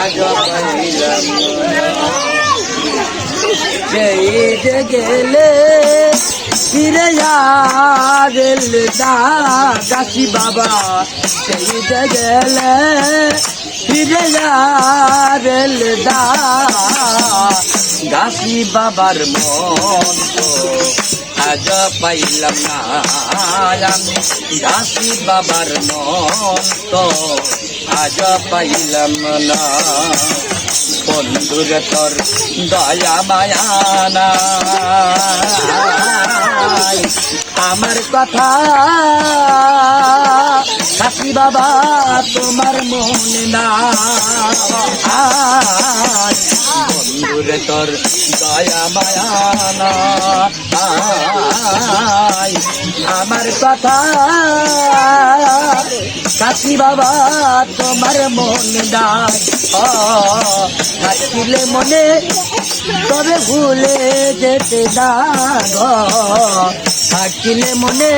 আজ পাইলাম সেই যে গেলে ফিরে গেল দাসী বাবা, সেই যে গেলে ফিরে গেল দাসী বাবার মন তো আজ পাইলাম না আমি, দাসী বাবার মন তো আজ পাইলাম না। বন্ধুরে তোর দয়া মায়া নাই, আমার কথা দাসী বাবা তোমার মনে নাই। বন্ধুরে তোর দয়া মায়া নাই, আমার কথা দাসী বাবা তোমার মনে নাই। থাকিলে মনে তবে ভুলে যেতে না গো, থাকিলে মনে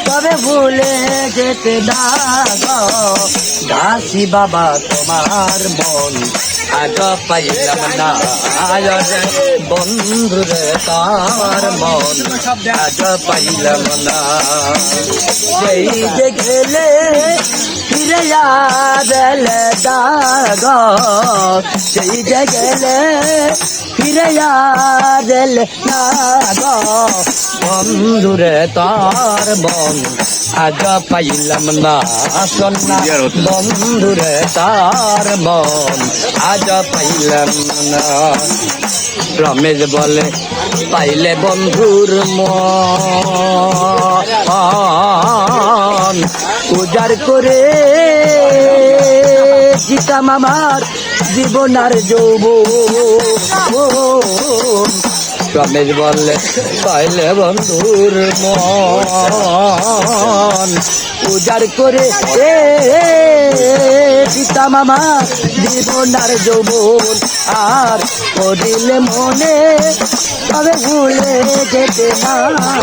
তবে ভুলে যেতে না গো। দাসী বাবা তোমার মন আজ পাইলাম না, বন্ধুরে তার মন আজ পাইলাম না। সেই যে গেলে ফিরে গেল দাগ, সেই যে গেলে ফিরে গেল দাগ, বন্ধুরে তার মন আজ পাইলাম না। সোনা বন্ধুরে তার মন আজ পাইলাম না। রমেশ বলে পাইলে বন্ধুর মন উজাড় করে দিতাম আমার জীবন আর যৌবন। রমেশ বললে পাইলে বন্ধুর মন উজাড় করে দিতাম আমার জীবন আর যৌবন। আর পড়িলে মনে তবে ভুলে যেতে না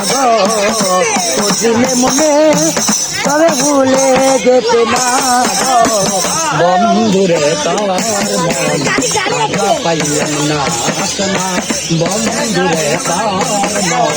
গো, পড়িলে মনে তবে ভুলে যেতে না গো। বন্ধুরে তার মন পাইলাম না, বন্ধুরে তার মন